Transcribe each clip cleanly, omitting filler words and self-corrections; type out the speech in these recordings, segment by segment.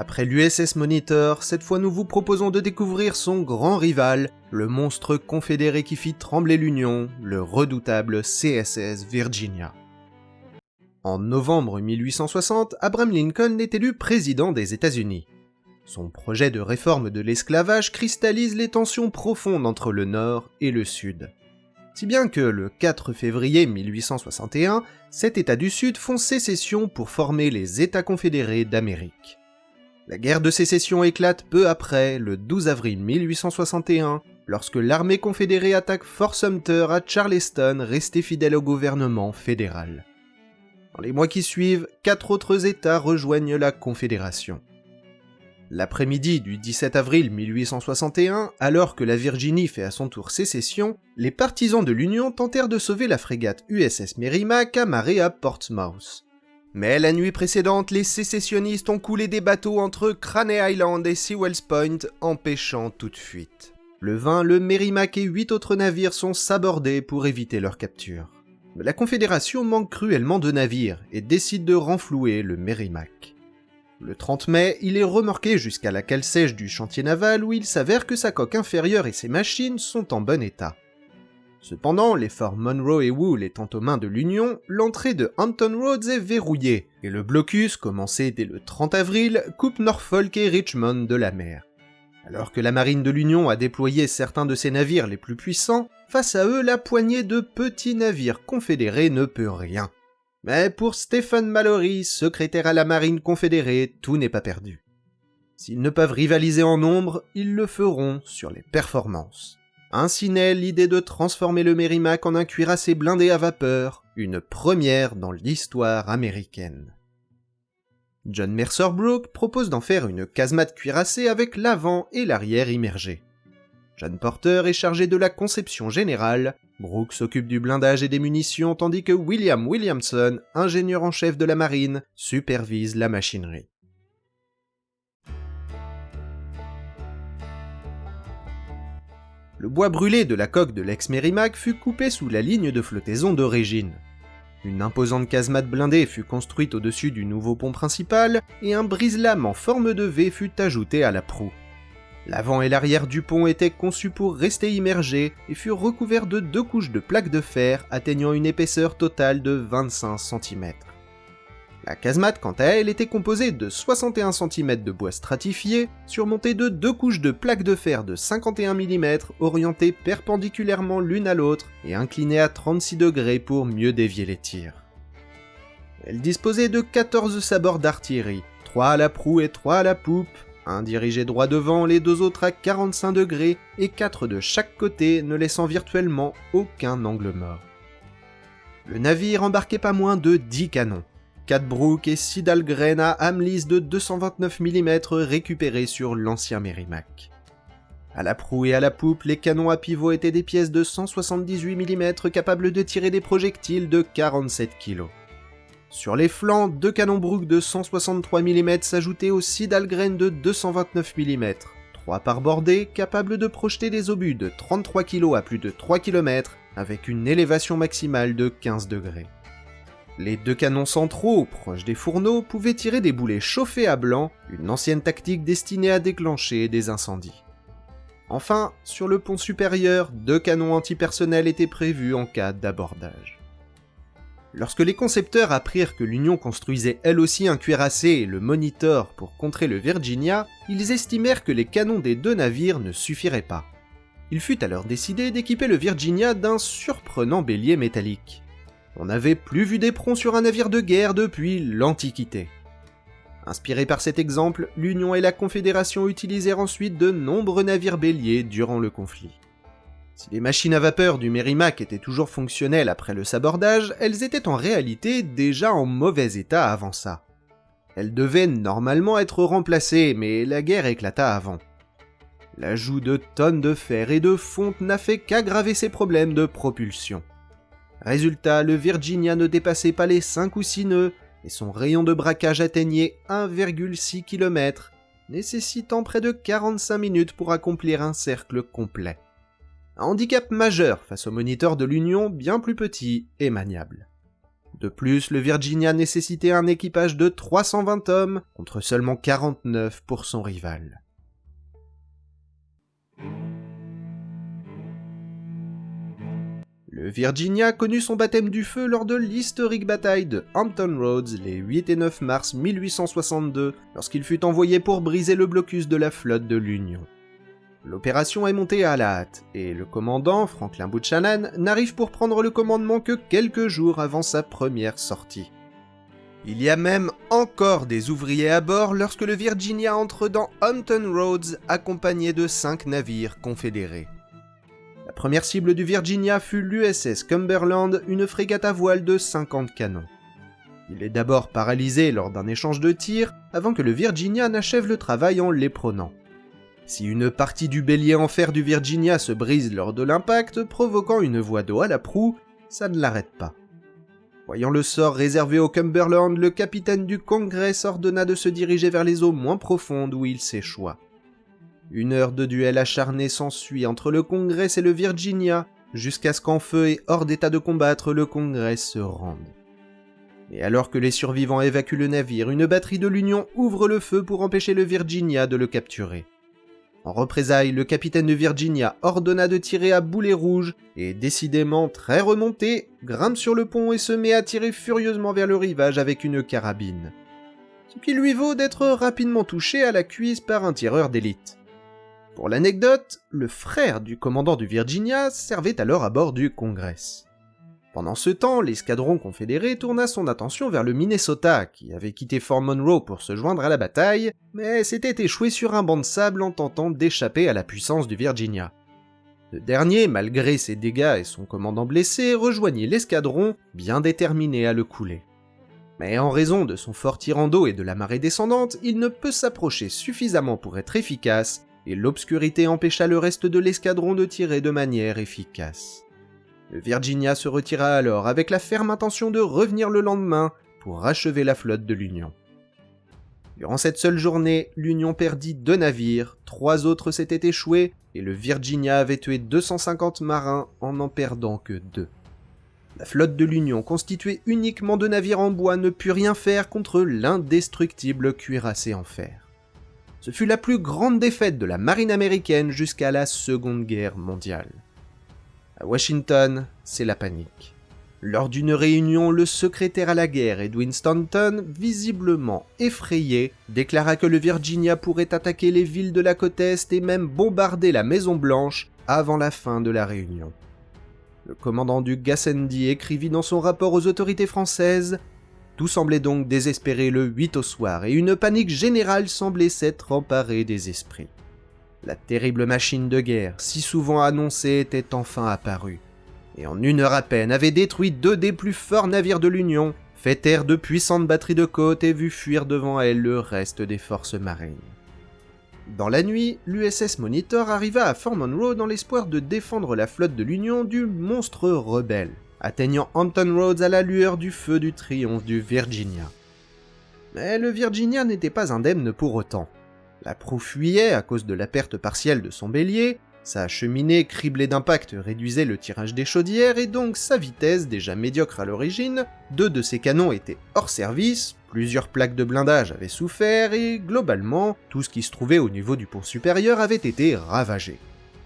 Après l'USS Monitor, cette fois nous vous proposons de découvrir son grand rival, le monstre confédéré qui fit trembler l'Union, le redoutable CSS Virginia. En novembre 1860, Abraham Lincoln est élu président des États-Unis. Son projet de réforme de l'esclavage cristallise les tensions profondes entre le Nord et le Sud. Si bien que le 4 février 1861, 7 États du Sud font sécession pour former les États confédérés d'Amérique. La guerre de sécession éclate peu après, le 12 avril 1861, lorsque l'armée confédérée attaque Fort Sumter à Charleston, resté fidèle au gouvernement fédéral. Dans les mois qui suivent, 4 autres États rejoignent la Confédération. L'après-midi du 17 avril 1861, alors que la Virginie fait à son tour sécession, les partisans de l'Union tentèrent de sauver la frégate USS Merrimack amarrée à Portsmouth. Mais la nuit précédente, les sécessionnistes ont coulé des bateaux entre Craney Island et Sewell's Point, empêchant toute fuite. Le 20, le Merrimack et 8 autres navires sont sabordés pour éviter leur capture. Mais la Confédération manque cruellement de navires et décide de renflouer le Merrimack. Le 30 mai, il est remorqué jusqu'à la cale sèche du chantier naval où il s'avère que sa coque inférieure et ses machines sont en bon état. Cependant, les forts Monroe et Wool étant aux mains de l'Union, l'entrée de Hampton Roads est verrouillée, et le blocus, commencé dès le 30 avril, coupe Norfolk et Richmond de la mer. Alors que la marine de l'Union a déployé certains de ses navires les plus puissants, face à eux, la poignée de petits navires confédérés ne peut rien. Mais pour Stephen Mallory, secrétaire à la marine confédérée, tout n'est pas perdu. S'ils ne peuvent rivaliser en nombre, ils le feront sur les performances. Ainsi naît l'idée de transformer le Merrimack en un cuirassé blindé à vapeur, une première dans l'histoire américaine. John Mercer Brooke propose d'en faire une casemate cuirassée avec l'avant et l'arrière immergés. John Porter est chargé de la conception générale, Brooke s'occupe du blindage et des munitions tandis que William Williamson, ingénieur en chef de la marine, supervise la machinerie. Le bois brûlé de la coque de l'ex-Merrimack fut coupé sous la ligne de flottaison d'origine. Une imposante casemate blindée fut construite au-dessus du nouveau pont principal et un brise-lames en forme de V fut ajouté à la proue. L'avant et l'arrière du pont étaient conçus pour rester immergés et furent recouverts de 2 couches de plaques de fer atteignant une épaisseur totale de 25 cm. La casemate, quant à elle, était composée de 61 cm de bois stratifié, surmonté de 2 couches de plaques de fer de 51 mm orientées perpendiculairement l'une à l'autre et inclinées à 36 degrés pour mieux dévier les tirs. Elle disposait de 14 sabords d'artillerie, 3 à la proue et 3 à la poupe, un dirigé droit devant, les 2 autres à 45 degrés et 4 de chaque côté, ne laissant virtuellement aucun angle mort. Le navire embarquait pas moins de 10 canons. 4 Brooke et 6 Dahlgren à âme lisse de 229 mm récupérés sur l'ancien Merrimack. À la proue et à la poupe, les canons à pivot étaient des pièces de 178 mm capables de tirer des projectiles de 47 kg. Sur les flancs, 2 canons Brooke de 163 mm s'ajoutaient aux 6 Dahlgren de 229 mm, 3 par bordée, capables de projeter des obus de 33 kg à plus de 3 km, avec une élévation maximale de 15 degrés. Les 2 canons centraux, proches des fourneaux, pouvaient tirer des boulets chauffés à blanc, une ancienne tactique destinée à déclencher des incendies. Enfin, sur le pont supérieur, 2 canons antipersonnels étaient prévus en cas d'abordage. Lorsque les concepteurs apprirent que l'Union construisait elle aussi un cuirassé, le Monitor, pour contrer le Virginia, ils estimèrent que les canons des 2 navires ne suffiraient pas. Il fut alors décidé d'équiper le Virginia d'un surprenant bélier métallique. On n'avait plus vu d'éperon sur un navire de guerre depuis l'Antiquité. Inspirés par cet exemple, l'Union et la Confédération utilisèrent ensuite de nombreux navires béliers durant le conflit. Si les machines à vapeur du Merrimack étaient toujours fonctionnelles après le sabordage, elles étaient en réalité déjà en mauvais état avant ça. Elles devaient normalement être remplacées, mais la guerre éclata avant. L'ajout de tonnes de fer et de fonte n'a fait qu'aggraver ces problèmes de propulsion. Résultat, le Virginia ne dépassait pas les 5 ou 6 nœuds, et son rayon de braquage atteignait 1,6 km, nécessitant près de 45 minutes pour accomplir un cercle complet. Un handicap majeur face au Monitor de l'Union bien plus petit et maniable. De plus, le Virginia nécessitait un équipage de 320 hommes contre seulement 49 pour son rival. Le Virginia connut son baptême du feu lors de l'historique bataille de Hampton Roads les 8 et 9 mars 1862, lorsqu'il fut envoyé pour briser le blocus de la flotte de l'Union. L'opération est montée à la hâte, et le commandant, Franklin Buchanan, n'arrive pour prendre le commandement que quelques jours avant sa première sortie. Il y a même encore des ouvriers à bord lorsque le Virginia entre dans Hampton Roads accompagné de 5 navires confédérés. La première cible du Virginia fut l'USS Cumberland, une frégate à voile de 50 canons. Il est d'abord paralysé lors d'un échange de tirs avant que le Virginia n'achève le travail en l'éperonnant. Si une partie du bélier en fer du Virginia se brise lors de l'impact, provoquant une voie d'eau à la proue, ça ne l'arrête pas. Voyant le sort réservé au Cumberland, le capitaine du Congress ordonna de se diriger vers les eaux moins profondes où il s'échoua. 1 heure de duel acharné s'ensuit entre le Congress et le Virginia, jusqu'à ce qu'en feu et hors d'état de combattre, le Congress se rende. Et alors que les survivants évacuent le navire, une batterie de l'Union ouvre le feu pour empêcher le Virginia de le capturer. En représailles, le capitaine de Virginia ordonna de tirer à boulet rouge et, décidément très remonté, grimpe sur le pont et se met à tirer furieusement vers le rivage avec une carabine. Ce qui lui vaut d'être rapidement touché à la cuisse par un tireur d'élite. Pour l'anecdote, le frère du commandant du Virginia servait alors à bord du Congress. Pendant ce temps, l'escadron confédéré tourna son attention vers le Minnesota, qui avait quitté Fort Monroe pour se joindre à la bataille, mais s'était échoué sur un banc de sable en tentant d'échapper à la puissance du Virginia. Ce dernier, malgré ses dégâts et son commandant blessé, rejoignit l'escadron, bien déterminé à le couler. Mais en raison de son fort tirant d'eau et de la marée descendante, il ne peut s'approcher suffisamment pour être efficace, et l'obscurité empêcha le reste de l'escadron de tirer de manière efficace. Le Virginia se retira alors avec la ferme intention de revenir le lendemain pour achever la flotte de l'Union. Durant cette seule journée, l'Union perdit 2 navires, 3 autres s'étaient échoués, et le Virginia avait tué 250 marins en n'en perdant que 2. La flotte de l'Union, constituée uniquement de navires en bois, ne put rien faire contre l'indestructible cuirassé en fer. Ce fut la plus grande défaite de la marine américaine jusqu'à la Seconde Guerre mondiale. À Washington, c'est la panique. Lors d'une réunion, le secrétaire à la guerre, Edwin Stanton, visiblement effrayé, déclara que le Virginia pourrait attaquer les villes de la côte Est et même bombarder la Maison-Blanche avant la fin de la réunion. Le commandant du Gassendi écrivit dans son rapport aux autorités françaises « Tout semblait donc désespéré le 8 au soir et une panique générale semblait s'être emparée des esprits. » La terrible machine de guerre, si souvent annoncée, était enfin apparue, et en 1 heure à peine avait détruit 2 des plus forts navires de l'Union, fait taire de puissantes batteries de côte et vu fuir devant elle le reste des forces marines. Dans la nuit, l'USS Monitor arriva à Fort Monroe dans l'espoir de défendre la flotte de l'Union du monstre rebelle, atteignant Hampton Roads à la lueur du feu du triomphe du Virginia. Mais le Virginia n'était pas indemne pour autant. La proue fuyait à cause de la perte partielle de son bélier, sa cheminée criblée d'impacts réduisait le tirage des chaudières et donc sa vitesse, déjà médiocre à l'origine, 2 de ses canons étaient hors service, plusieurs plaques de blindage avaient souffert et, globalement, tout ce qui se trouvait au niveau du pont supérieur avait été ravagé.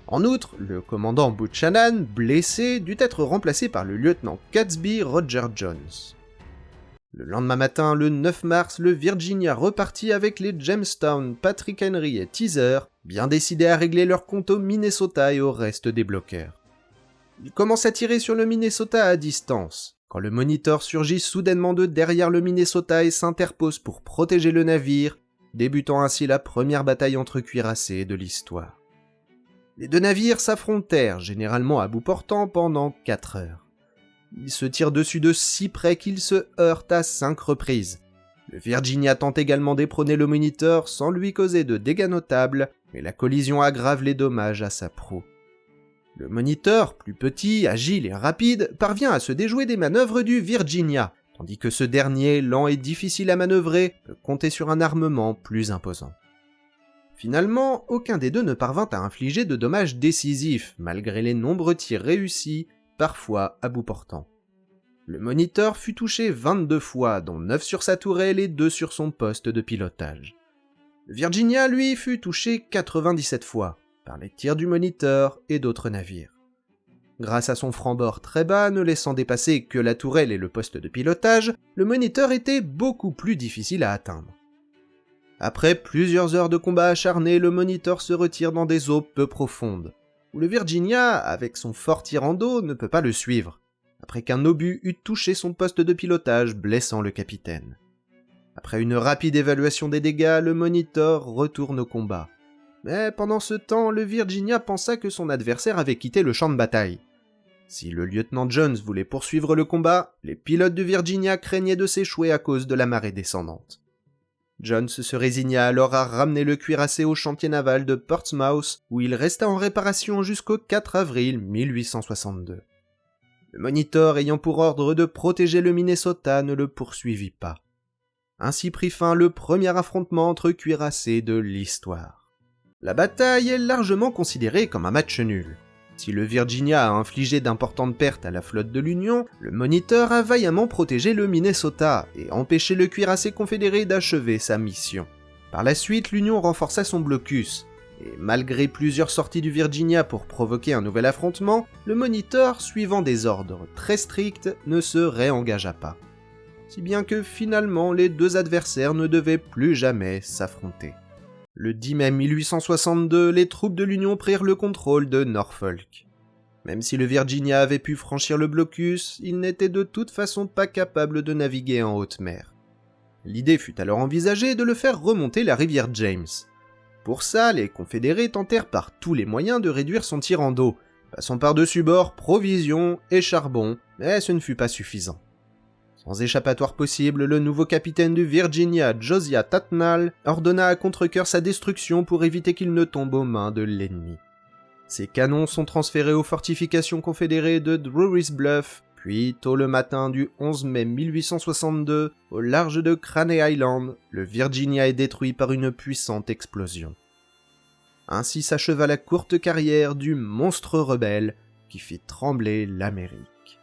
En outre, le commandant Buchanan, blessé, dut être remplacé par le lieutenant Gadsby Roger Jones. Le lendemain matin, le 9 mars, le Virginia repartit avec les Jamestown, Patrick Henry et Teaser, bien décidés à régler leur compte au Minnesota et au reste des bloqueurs. Ils commencent à tirer sur le Minnesota à distance, quand le Monitor surgit soudainement de derrière le Minnesota et s'interpose pour protéger le navire, débutant ainsi la première bataille entre cuirassés de l'histoire. Les 2 navires s'affrontèrent, généralement à bout portant, pendant 4 heures. Ils se tirent dessus de si près qu'ils se heurtent à 5 reprises. Le Virginia tente également d'éperonner le Monitor sans lui causer de dégâts notables, mais la collision aggrave les dommages à sa proue. Le Monitor, plus petit, agile et rapide, parvient à se déjouer des manœuvres du Virginia, tandis que ce dernier, lent et difficile à manœuvrer, peut compter sur un armement plus imposant. Finalement, aucun des 2 ne parvint à infliger de dommages décisifs, malgré les nombreux tirs réussis, parfois à bout portant. Le Moniteur fut touché 22 fois, dont 9 sur sa tourelle et 2 sur son poste de pilotage. Le Virginia, lui, fut touché 97 fois, par les tirs du Moniteur et d'autres navires. Grâce à son franc-bord très bas, ne laissant dépasser que la tourelle et le poste de pilotage, le Moniteur était beaucoup plus difficile à atteindre. Après plusieurs heures de combat acharné, le Moniteur se retire dans des eaux peu profondes, où le Virginia, avec son fort tir en dos, ne peut pas le suivre, après qu'un obus eût touché son poste de pilotage, blessant le capitaine. Après une rapide évaluation des dégâts, le Moniteur retourne au combat. Mais pendant ce temps, le Virginia pensa que son adversaire avait quitté le champ de bataille. Si le lieutenant Jones voulait poursuivre le combat, les pilotes du Virginia craignaient de s'échouer à cause de la marée descendante. Jones se résigna alors à ramener le cuirassé au chantier naval de Portsmouth, où il resta en réparation jusqu'au 4 avril 1862. Le Monitor, ayant pour ordre de protéger le Minnesota, ne le poursuivit pas. Ainsi prit fin le premier affrontement entre cuirassés de l'histoire. La bataille est largement considérée comme un match nul. Si le Virginia a infligé d'importantes pertes à la flotte de l'Union, le Moniteur a vaillamment protégé le Minnesota et empêché le cuirassé confédéré d'achever sa mission. Par la suite, l'Union renforça son blocus, et malgré plusieurs sorties du Virginia pour provoquer un nouvel affrontement, le Moniteur, suivant des ordres très stricts, ne se réengagea pas. Si bien que finalement, les deux adversaires ne devaient plus jamais s'affronter. Le 10 mai 1862, les troupes de l'Union prirent le contrôle de Norfolk. Même si le Virginia avait pu franchir le blocus, il n'était de toute façon pas capable de naviguer en haute mer. L'idée fut alors envisagée de le faire remonter la rivière James. Pour ça, les Confédérés tentèrent par tous les moyens de réduire son tir en dos, passant par-dessus bord provisions et charbon, mais ce ne fut pas suffisant. Sans échappatoire possible, le nouveau capitaine du Virginia, Josiah Tatnall, ordonna à contre-cœur sa destruction pour éviter qu'il ne tombe aux mains de l'ennemi. Ses canons sont transférés aux fortifications confédérées de Drury's Bluff, puis tôt le matin du 11 mai 1862, au large de Craney Island, le Virginia est détruit par une puissante explosion. Ainsi s'acheva la courte carrière du monstre rebelle qui fit trembler l'Amérique.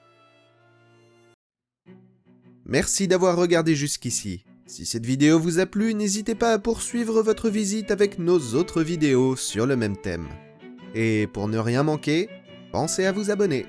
Merci d'avoir regardé jusqu'ici. Si cette vidéo vous a plu, n'hésitez pas à poursuivre votre visite avec nos autres vidéos sur le même thème. Et pour ne rien manquer, pensez à vous abonner.